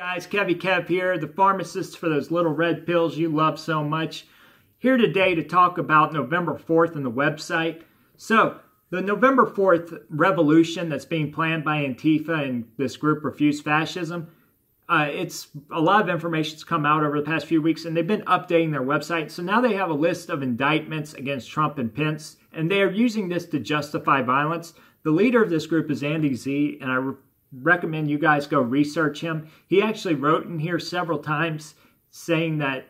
Guys, Kevy Kev here, the pharmacist for those little red pills you love so much. Here today to talk about November 4th and the website. So, the November 4th revolution that's being planned by Antifa and this group Refuse Fascism, it's a lot of information's come out over the past few weeks, and they've been updating their website. So now they have a list of indictments against Trump and Pence, and they are using this to justify violence. The leader of this group is Andy Z, and I recommend you guys go research him. He actually wrote in here several times saying that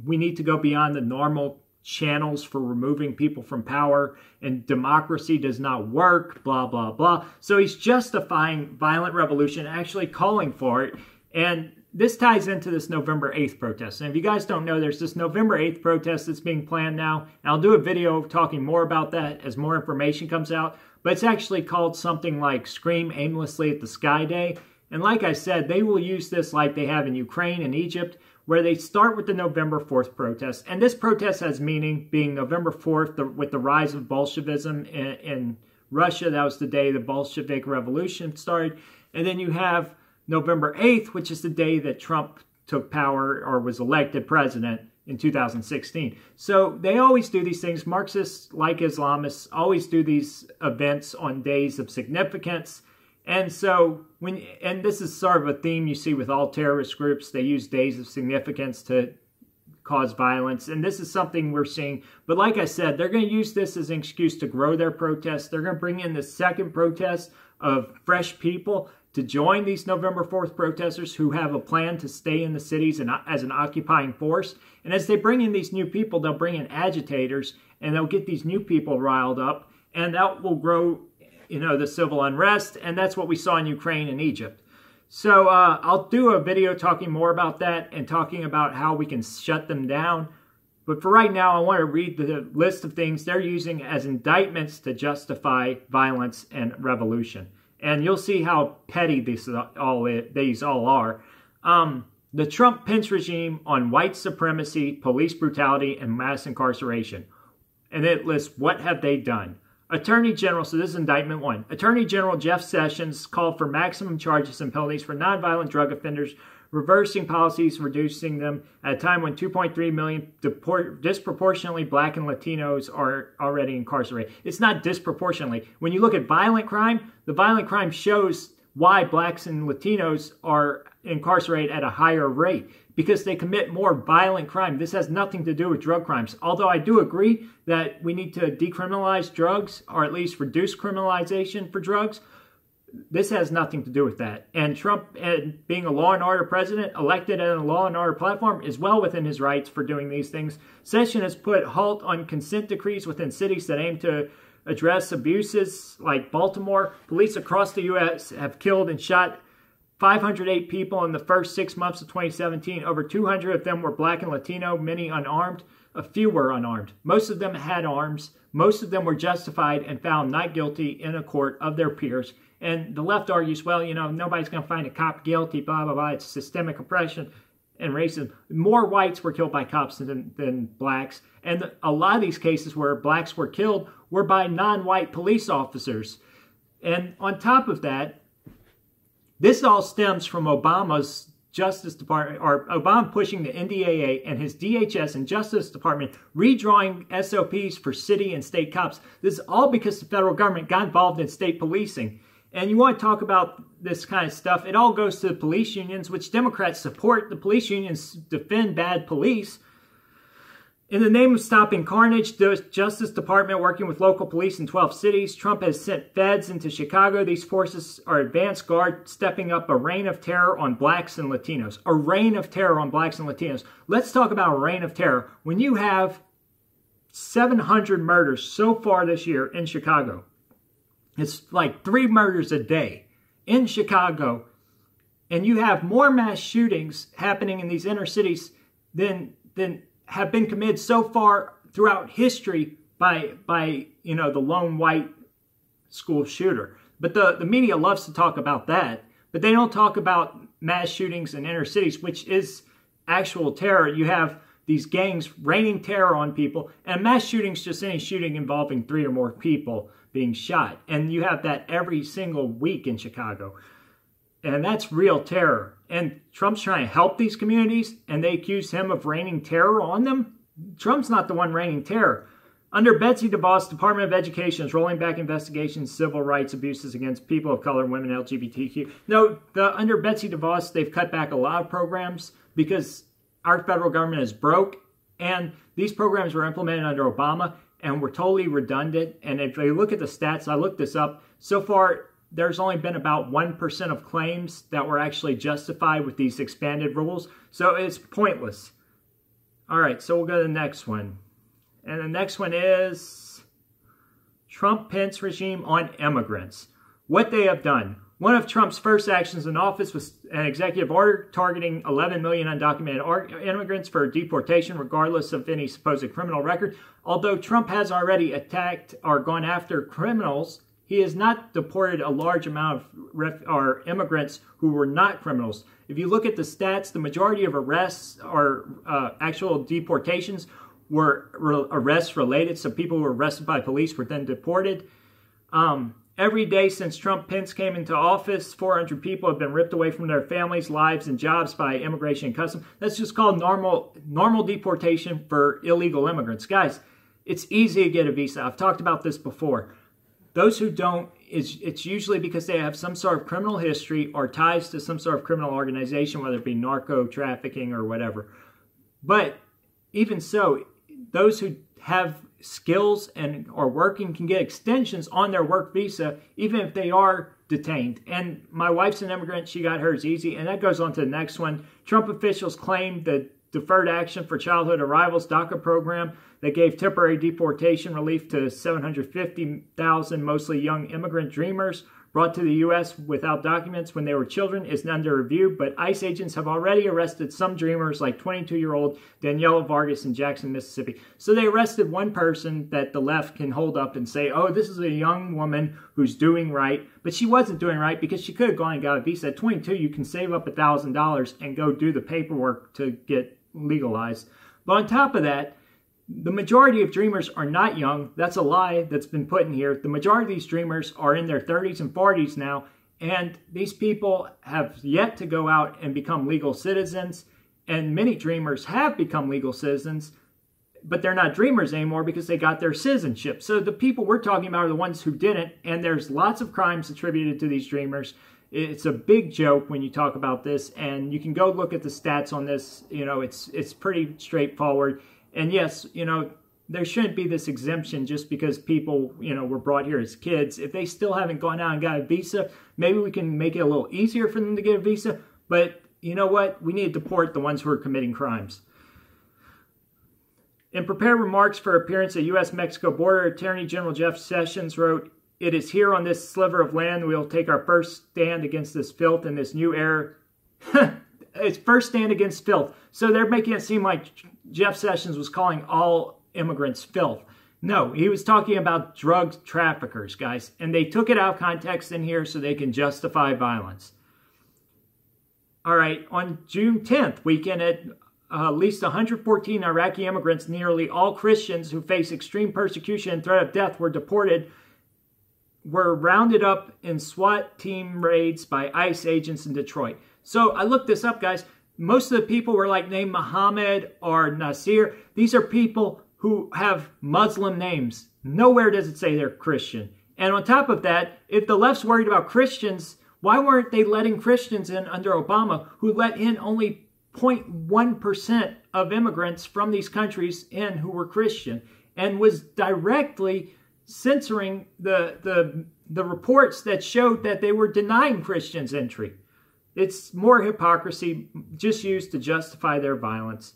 we need to go beyond the normal channels for removing people from power, and democracy does not work, blah, blah, blah. So he's justifying violent revolution, actually calling for it. And this ties into this November 8th protest. And if you guys don't know, there's this November 8th protest that's being planned now. And I'll do a video talking more about that as more information comes out. But it's actually called something like Scream Aimlessly at the Sky Day. And like I said, they will use this like they have in Ukraine and Egypt, where they start with the November 4th protest. And this protest has meaning, being November 4th, with the rise of Bolshevism in Russia. That was the day the Bolshevik Revolution started. And then you have November 8th, which is the day that Trump took power or was elected president in 2016. So they always do these things. Marxists, like Islamists, always do these events on days of significance. And so, and this is sort of a theme you see with all terrorist groups. They use days of significance to cause violence. And this is something we're seeing. But like I said, they're going to use this as an excuse to grow their protests. They're going to bring in the second protest of fresh people to join these November 4th protesters who have a plan to stay in the cities and as an occupying force. And as they bring in these new people, they'll bring in agitators, and they'll get these new people riled up, and that will grow, the civil unrest, and that's what we saw in Ukraine and Egypt. So I'll do a video talking more about that and talking about how we can shut them down. But for right now, I want to read the list of things they're using as indictments to justify violence and revolution. And you'll see how petty these all are. The Trump-Pence regime on white supremacy, police brutality, and mass incarceration. And it lists what have they done. Attorney General, so this is indictment 1. Attorney General Jeff Sessions called for maximum charges and penalties for nonviolent drug offenders, reversing policies, reducing them at a time when 2.3 million disproportionately Black and Latinos are already incarcerated. It's not disproportionately. When you look at violent crime, the violent crime shows why Blacks and Latinos are incarcerated at a higher rate, because they commit more violent crime. This has nothing to do with drug crimes. Although I do agree that we need to decriminalize drugs, or at least reduce criminalization for drugs. This has nothing to do with that. And Trump, being a law and order president, elected on a law and order platform, is well within his rights for doing these things. Sessions has put halt on consent decrees within cities that aim to address abuses, like Baltimore. Police across the U.S. have killed and shot 508 people in the first 6 months of 2017. Over 200 of them were Black and Latino, many unarmed. A few were unarmed. Most of them had arms. Most of them were justified and found not guilty in a court of their peers. And the left argues, well, nobody's going to find a cop guilty, blah, blah, blah. It's systemic oppression and racism. More whites were killed by cops than blacks. And a lot of these cases where blacks were killed were by non-white police officers. And on top of that, this all stems from Obama's Justice Department, or Obama pushing the NDAA and his DHS and Justice Department redrawing SOPs for city and state cops. This is all because the federal government got involved in state policing. And you want to talk about this kind of stuff, it all goes to the police unions, which Democrats support. The police unions defend bad police. In the name of stopping carnage, the Justice Department, working with local police in 12 cities, Trump has sent feds into Chicago. These forces are advanced guard, stepping up a reign of terror on Blacks and Latinos. A reign of terror on Blacks and Latinos. Let's talk about a reign of terror. When you have 700 murders so far this year in Chicago, it's like 3 murders a day in Chicago, and you have more mass shootings happening in these inner cities than have been committed so far throughout history by the lone white school shooter. But the media loves to talk about that, but they don't talk about mass shootings in inner cities, which is actual terror. You have these gangs raining terror on people, and mass shootings, just any shooting involving 3 or more people being shot. And you have that every single week in Chicago. And that's real terror. and Trump's trying to help these communities, and they accuse him of raining terror on them. Trump's not the one raining terror. Under Betsy DeVos, Department of Education is rolling back investigations, civil rights abuses against people of color, women, LGBTQ. No, under Betsy DeVos, they've cut back a lot of programs because our federal government is broke, and these programs were implemented under Obama and were totally redundant. And if you look at the stats, I looked this up, so far there's only been about 1% of claims that were actually justified with these expanded rules. So it's pointless. All right, so we'll go to the next one. And the next one is Trump-Pence regime on immigrants. What they have done. One of Trump's first actions in office was an executive order targeting 11 million undocumented immigrants for deportation, regardless of any supposed criminal record. Although Trump has already attacked or gone after criminals, he has not deported a large amount of immigrants who were not criminals. If you look at the stats, the majority of arrests or actual deportations were arrests related, so people who were arrested by police were then deported. Every day since Trump-Pence came into office, 400 people have been ripped away from their families, lives, and jobs by immigration and customs. That's just called normal deportation for illegal immigrants. Guys, it's easy to get a visa. I've talked about this before. Those who don't, it's usually because they have some sort of criminal history or ties to some sort of criminal organization, whether it be narco trafficking or whatever. But even so, those who have skills and are working can get extensions on their work visa, even if they are detained. And my wife's an immigrant. She got hers easy. And that goes on to the next one. Trump officials claim the Deferred Action for Childhood Arrivals DACA program that gave temporary deportation relief to 750,000 mostly young immigrant dreamers brought to the U.S. without documents when they were children is under review, but ICE agents have already arrested some dreamers like 22-year-old Daniela Vargas in Jackson, Mississippi. So they arrested one person that the left can hold up and say, oh, this is a young woman who's doing right, but she wasn't doing right because she could have gone and got a visa. At 22, you can save up $1,000 and go do the paperwork to get legalized. But on top of that, the majority of dreamers are not young. That's a lie that's been put in here. The majority of these dreamers are in their 30s and 40s now, and these people have yet to go out and become legal citizens, and many dreamers have become legal citizens, but they're not dreamers anymore because they got their citizenship. So the people we're talking about are the ones who didn't, and there's lots of crimes attributed to these dreamers. It's a big joke when you talk about this, and you can go look at the stats on this. You know, it's pretty straightforward. And yes, you know, there shouldn't be this exemption just because people, you know, were brought here as kids. If they still haven't gone out and got a visa, maybe we can make it a little easier for them to get a visa. But you know what? We need to deport the ones who are committing crimes. In prepared remarks for appearance at U.S.-Mexico border, Attorney General Jeff Sessions wrote, "It is here on this sliver of land we will take our first stand against this filth in this new era." It's first stand against filth. So they're making it seem like Jeff Sessions was calling all immigrants filth. No, he was talking about drug traffickers, guys. And they took it out of context in here so they can justify violence. All right, on June 10th weekend, at least 114 Iraqi immigrants, nearly all Christians who face extreme persecution and threat of death, were deported, were rounded up in SWAT team raids by ICE agents in Detroit. So I looked this up, guys. Most of the people were like named Muhammad or Nasir. These are people who have Muslim names. Nowhere does it say they're Christian. And on top of that, if the left's worried about Christians, why weren't they letting Christians in under Obama, who let in only 0.1% of immigrants from these countries in who were Christian, and was directly censoring the reports that showed that they were denying Christians entry? It's more hypocrisy just used to justify their violence.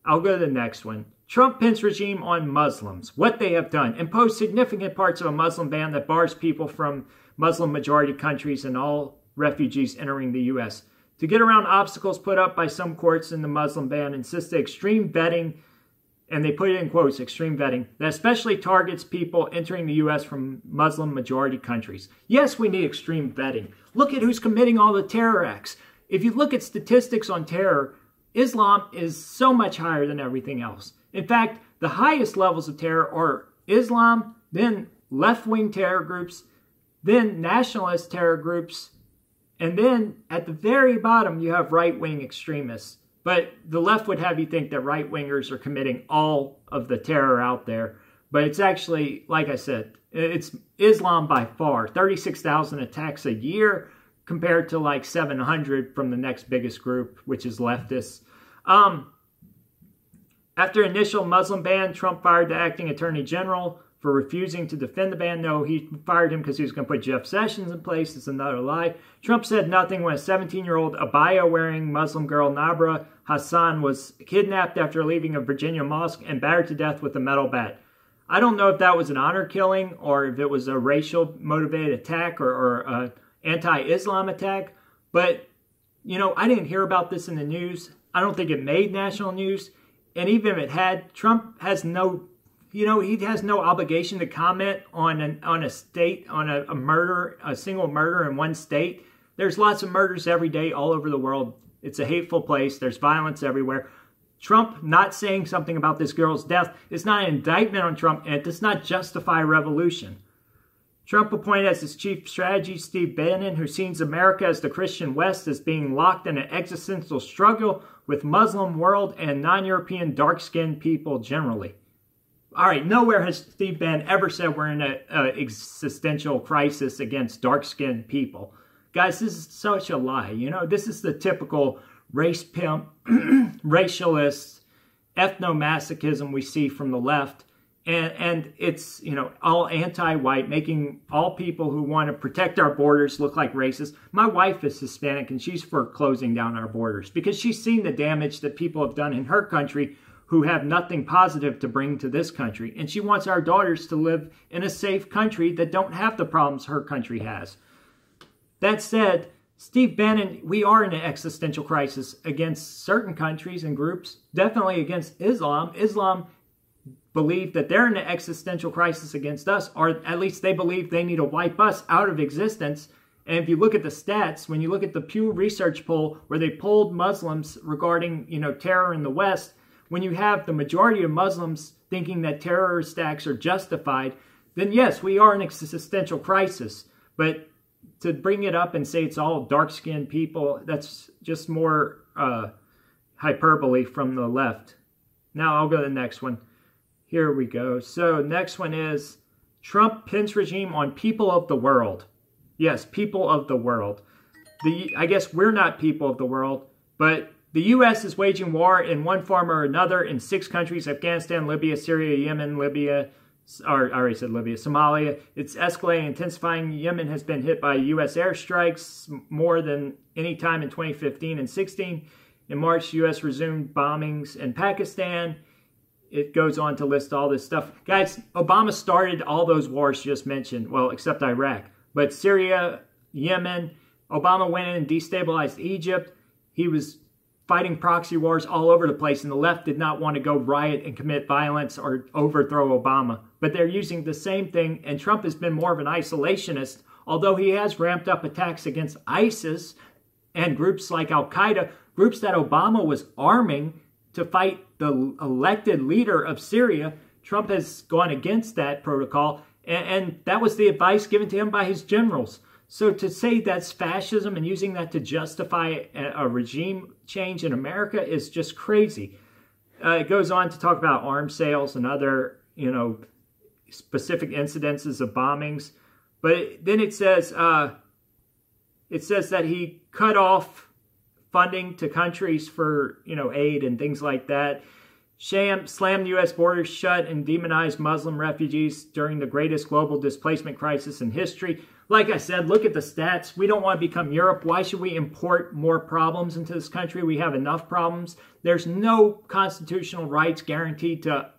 I'll go to the next one. Trump-Pence regime on Muslims. What they have done. Impose significant parts of a Muslim ban that bars people from Muslim-majority countries and all refugees entering the U.S. To get around obstacles put up by some courts in the Muslim ban, insisted extreme vetting, and they put it in quotes, extreme vetting, that especially targets people entering the U.S. from Muslim-majority countries. Yes, we need extreme vetting. Look at who's committing all the terror acts. If you look at statistics on terror, Islam is so much higher than everything else. In fact, the highest levels of terror are Islam, then left-wing terror groups, then nationalist terror groups, And then at the very bottom, you have right-wing extremists. But the left would have you think that right-wingers are committing all of the terror out there. But it's actually, like I said, it's Islam by far. 36,000 attacks a year compared to like 700 from the next biggest group, which is leftists. After initial Muslim ban, Trump fired the acting attorney general for refusing to defend the ban. No, he fired him because he was going to put Jeff Sessions in place. It's another lie. Trump said nothing when a 17-year-old abaya-wearing Muslim girl, Nabra Hassan, was kidnapped after leaving a Virginia mosque and battered to death with a metal bat. I don't know if that was an honor killing or if it was a racial-motivated attack or an anti-Islam attack. But, you know, I didn't hear about this in the news. I don't think it made national news. And even if it had, Trump has no, you know, he has no obligation to comment on a state, on a murder, a single murder in one state. There's lots of murders every day all over the world. It's a hateful place. There's violence everywhere. Trump not saying something about this girl's death is not an indictment on Trump, and it does not justify revolution. Trump appointed as his chief strategy Steve Bannon, who sees America as the Christian West as being locked in an existential struggle with Muslim world and non-European dark-skinned people generally. All right, nowhere has Steve Bannon ever said we're in an existential crisis against dark-skinned people. Guys, this is such a lie. You know, this is the typical race pimp, racialist, ethnomasochism we see from the left. And it's, you know, all anti-white, making all people who want to protect our borders look like racists. My wife is Hispanic, and she's for closing down our borders because she's seen the damage that people have done in her country who have nothing positive to bring to this country. And she wants our daughters to live in a safe country that don't have the problems her country has. That said, Steve Bannon, we are in an existential crisis against certain countries and groups, definitely against Islam. Islam believe that they're in an existential crisis against us, or at least they believe they need to wipe us out of existence. And if you look at the stats, when you look at the Pew Research poll where they polled Muslims regarding, you know, terror in the West, when you have the majority of Muslims thinking that terrorist acts are justified, then yes, we are in an existential crisis. But to bring it up and say it's all dark-skinned people, that's just more hyperbole from the left. Now I'll go to the next one. Here we go. So next one is Trump Pence regime on people of the world. Yes, people of the world. I guess we're not people of the world, but the U.S. is waging war in one form or another in 6 countries: Afghanistan, Libya, Syria, Yemen, Libya, or I already said Libya, Somalia. It's escalating, intensifying. Yemen has been hit by U.S. airstrikes more than any time in 2015 and 16. In March, U.S. resumed bombings in Pakistan. It goes on to list all this stuff. Guys, Obama started all those wars just mentioned, well, except Iraq. But Syria, Yemen, Obama went in and destabilized Egypt. He was fighting proxy wars all over the place, and the left did not want to go riot and commit violence or overthrow Obama. But they're using the same thing, and Trump has been more of an isolationist, although he has ramped up attacks against ISIS and groups like Al-Qaeda, groups that Obama was arming to fight the elected leader of Syria. Trump has gone against that protocol, and that was the advice given to him by his generals. So to say that's fascism and using that to justify a regime change in America is just crazy. It goes on to talk about arms sales and other, you know, specific incidences of bombings. But then it says that he cut off funding to countries for, you know, aid and things like that. Slammed U.S. borders shut and demonized Muslim refugees during the greatest global displacement crisis in history. Like I said, look at the stats. We don't want to become Europe. Why should we import more problems into this country? We have enough problems. There's no constitutional rights guaranteed to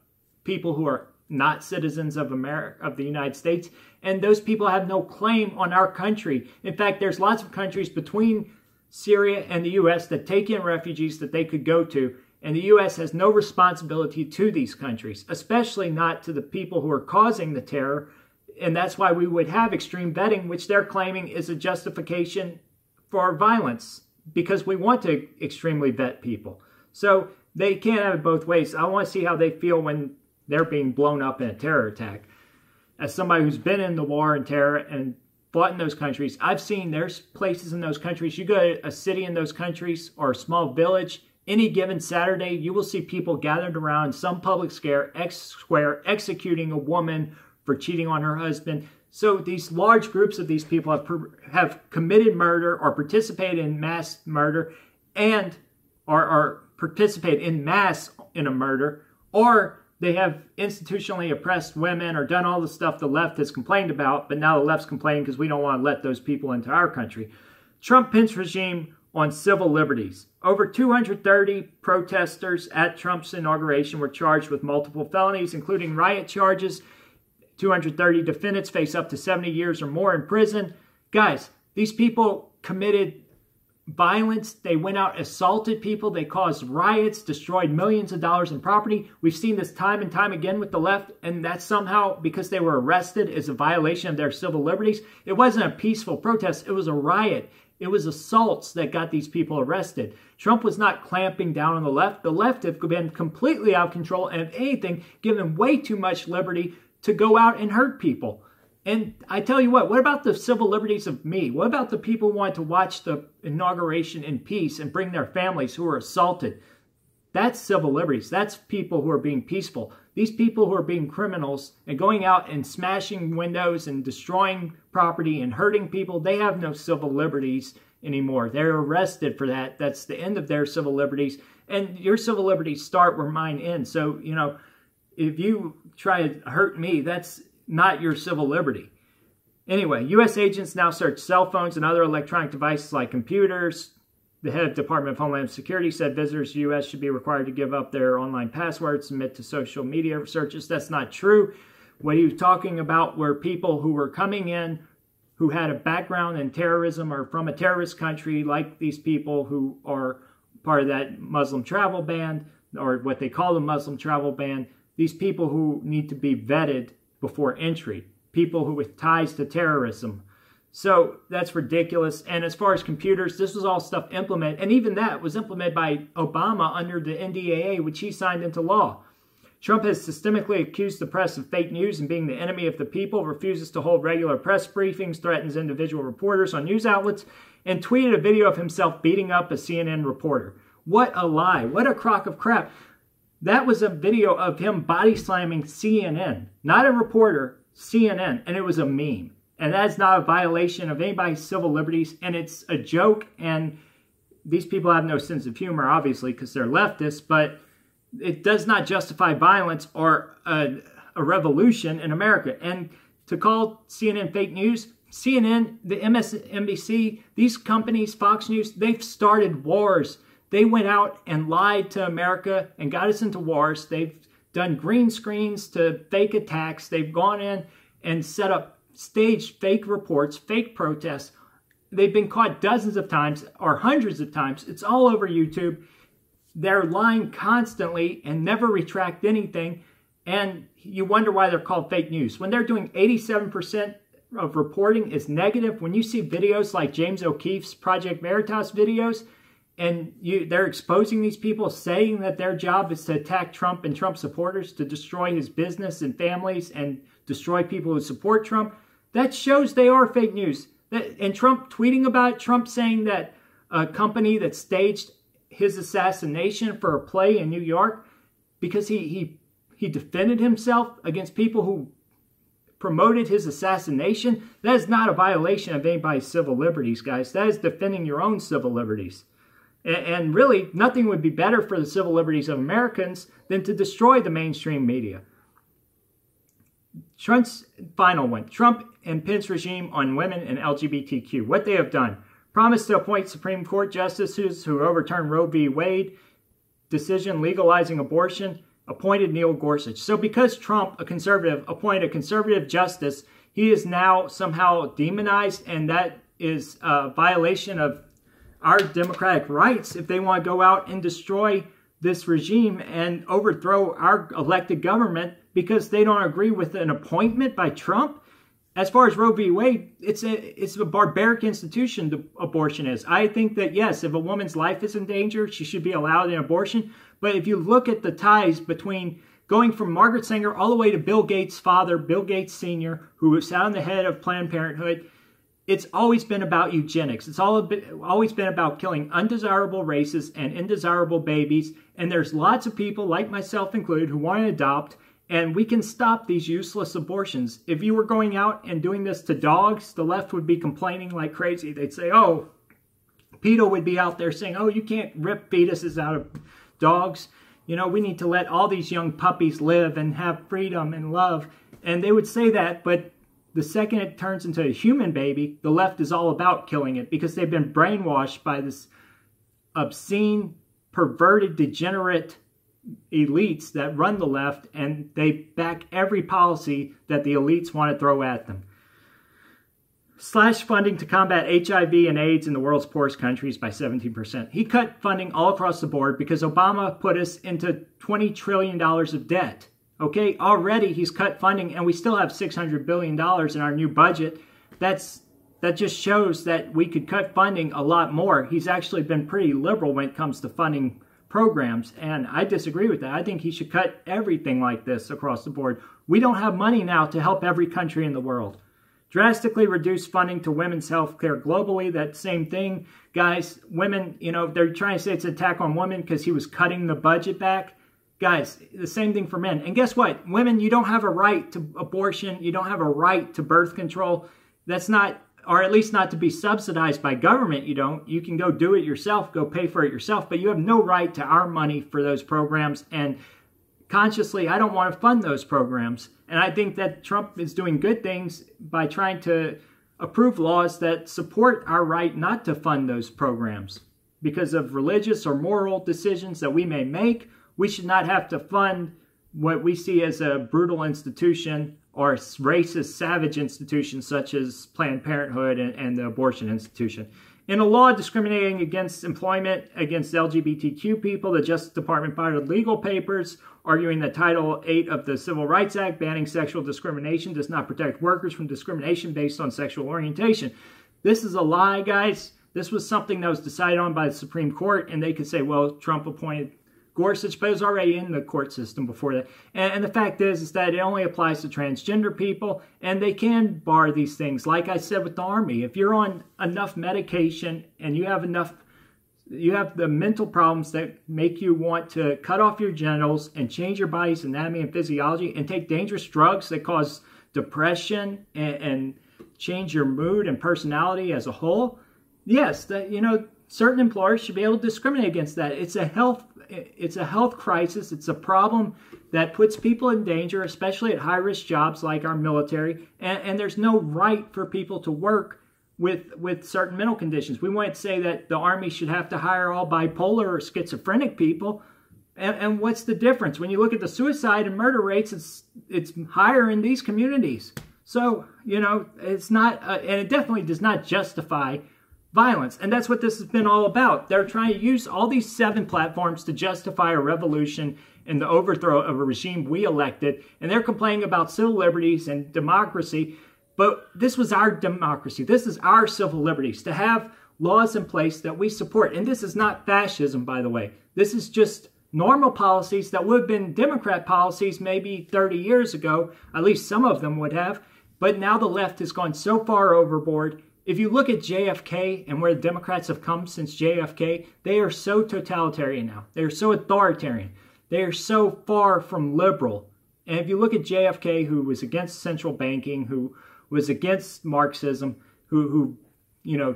people who are not citizens of America, of the United States. And those people have no claim on our country. In fact, there's lots of countries between Syria and the U.S. that take in refugees that they could go to. And the U.S. has no responsibility to these countries, especially not to the people who are causing the terror. And that's why we would have extreme vetting, which they're claiming is a justification for violence, because we want to extremely vet people. So they can't have it both ways. I want to see how they feel when they're being blown up in a terror attack. As somebody who's been in the war and terror and fought in those countries. I've seen there's places in those countries. You go to a city in those countries or a small village, any given Saturday, you will see people gathered around some public square executing a woman for cheating on her husband. So these large groups of these people have committed murder or participated in mass murder and or participate in mass in a murder, or they have institutionally oppressed women or done all the stuff the left has complained about, but now the left's complaining because we don't want to let those people into our country. Trump-Pence regime on civil liberties. Over 230 protesters at Trump's inauguration were charged with multiple felonies, including riot charges. 230 defendants face up to 70 years or more in prison. Guys, these people committed violence. They went out, assaulted people. They caused riots, destroyed millions of dollars in property. We've seen this time and time again with the left, and that's somehow because they were arrested is a violation of their civil liberties. It wasn't a peaceful protest. It was a riot. It was assaults that got these people arrested. Trump was not clamping down on the left. The left have been completely out of control and, if anything, given way too much liberty to go out and hurt people. And I tell you what about the civil liberties of me? What about the people who want to watch the inauguration in peace and bring their families who are assaulted? That's civil liberties. That's people who are being peaceful. These people who are being criminals and going out and smashing windows and destroying property and hurting people, they have no civil liberties anymore. They're arrested for that. That's the end of their civil liberties. And your civil liberties start where mine end. So, you know, if you try to hurt me, that's not your civil liberty. Anyway, U.S. agents now search cell phones and other electronic devices like computers. The head of Department of Homeland Security said visitors to the U.S. should be required to give up their online passwords, submit to social media searches. That's not true. What he was talking about were people who were coming in who had a background in terrorism or from a terrorist country, like these people who are part of that Muslim travel ban, or what they call the Muslim travel ban. These people who need to be vetted before entry, people who with ties to terrorism. So that's ridiculous. And as far as computers, this was all stuff implemented, and even that was implemented by Obama under the NDAA, which he signed into law. Trump has systemically accused the press of fake news and being the enemy of the people, refuses to hold regular press briefings, threatens individual reporters on news outlets, and tweeted a video of himself beating up a CNN reporter. What a lie. What a crock of crap. That was a video of him body slamming CNN, not a reporter, CNN, and it was a meme. And that's not a violation of anybody's civil liberties, and it's a joke, and these people have no sense of humor, obviously, because they're leftists, but it does not justify violence or a revolution in America. And to call CNN fake news, CNN, the MSNBC, these companies, Fox News, they've started wars. They went out and lied to America and got us into wars. They've done green screens to fake attacks. They've gone in and set up staged fake reports, fake protests. They've been caught dozens of times or hundreds of times. It's all over YouTube. They're lying constantly and never retract anything. And you wonder why they're called fake news. When they're doing 87% of reporting is negative, when you see videos like James O'Keefe's Project Veritas videos, and they're exposing these people, saying that their job is to attack Trump and Trump supporters, to destroy his business and families and destroy people who support Trump, that shows they are fake news. And Trump tweeting about it, Trump saying that a company that staged his assassination for a play in New York because he defended himself against people who promoted his assassination, that is not a violation of anybody's civil liberties, guys. That is defending your own civil liberties. And really, nothing would be better for the civil liberties of Americans than to destroy the mainstream media. Trump's final one. Trump and Pence regime on women and LGBTQ. What they have done. Promised to appoint Supreme Court justices who overturned Roe v. Wade decision legalizing abortion. Appointed Neil Gorsuch. So because Trump, a conservative, appointed a conservative justice, he is now somehow demonized, and that is a violation of our democratic rights if they want to go out and destroy this regime and overthrow our elected government because they don't agree with an appointment by Trump. As far as Roe v. Wade, it's a barbaric institution, the abortion is. I think that, yes, if a woman's life is in danger, she should be allowed an abortion. But if you look at the ties between going from Margaret Sanger all the way to Bill Gates' father, Bill Gates Sr., who sat on the head of Planned Parenthood, It's always been about eugenics. It's always been about killing undesirable races and indesirable babies. And there's lots of people, like myself included, who want to adopt. And we can stop these useless abortions. If you were going out and doing this to dogs, the left would be complaining like crazy. They'd say, oh, PETA would be out there saying, oh, you can't rip fetuses out of dogs. You know, we need to let all these young puppies live and have freedom and love. And they would say that, but the second it turns into a human baby, the left is all about killing it because they've been brainwashed by this obscene, perverted, degenerate elites that run the left, and they back every policy that the elites want to throw at them. Slash funding to combat HIV and AIDS in the world's poorest countries by 17%. He cut funding all across the board because Obama put us into $20 trillion of debt. Okay, already he's cut funding, and we still have $600 billion in our new budget. That just shows that we could cut funding a lot more. He's actually been pretty liberal when it comes to funding programs, and I disagree with that. I think he should cut everything like this across the board. We don't have money now to help every country in the world. Drastically reduce funding to women's health care globally. That same thing, guys. Women, you know, they're trying to say it's an attack on women because he was cutting the budget back. Guys, the same thing for men. And guess what? Women, you don't have a right to abortion. You don't have a right to birth control. That's not, or at least not to be subsidized by government. You don't. You can go do it yourself, go pay for it yourself, but you have no right to our money for those programs. And consciously, I don't want to fund those programs. And I think that Trump is doing good things by trying to approve laws that support our right not to fund those programs. Because of religious or moral decisions that we may make, we should not have to fund what we see as a brutal institution or racist, savage institutions such as Planned Parenthood and the abortion institution. In a law discriminating against employment against LGBTQ people, the Justice Department filed legal papers arguing that Title VIII of the Civil Rights Act banning sexual discrimination does not protect workers from discrimination based on sexual orientation. This is a lie, guys. This was something that was decided on by the Supreme Court, and they could say, well, Trump appointed Gorsuch, but it was already in the court system before that. And the fact is that it only applies to transgender people, and they can bar these things. Like I said with the Army, if you're on enough medication and you have the mental problems that make you want to cut off your genitals and change your body's anatomy and physiology and take dangerous drugs that cause depression and change your mood and personality as a whole, yes, certain employers should be able to discriminate against that. It's a health crisis. It's a problem that puts people in danger, especially at high-risk jobs like our military. And there's no right for people to work with certain mental conditions. We might say that the Army should have to hire all bipolar or schizophrenic people. And what's the difference? When you look at the suicide and murder rates, it's higher in these communities. So, it's not, and it definitely does not justify violence. And that's what this has been all about. They're trying to use all these 7 platforms to justify a revolution and the overthrow of a regime we elected. And they're complaining about civil liberties and democracy. But this was our democracy. This is our civil liberties, to have laws in place that we support. And this is not fascism, by the way. This is just normal policies that would have been Democrat policies maybe 30 years ago. At least some of them would have. But now the left has gone so far overboard. If you look at JFK and where the Democrats have come since JFK, they are so totalitarian now. They are so authoritarian. They are so far from liberal. And if you look at JFK, who was against central banking, who was against Marxism, who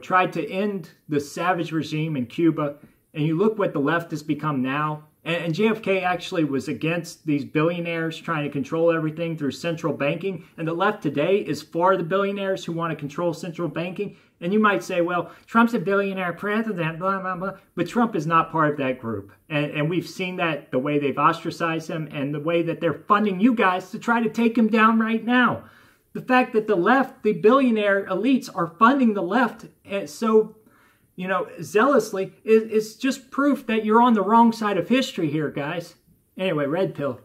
tried to end the savage regime in Cuba, and you look what the left has become now, and JFK actually was against these billionaires trying to control everything through central banking. And the left today is for the billionaires who want to control central banking. And you might say, well, Trump's a billionaire president, blah, blah, blah. But Trump is not part of that group. And we've seen that, the way they've ostracized him and the way that they're funding you guys to try to take him down right now. The fact that the left, the billionaire elites, are funding the left so zealously is just proof that you're on the wrong side of history here, guys. Anyway, red pill.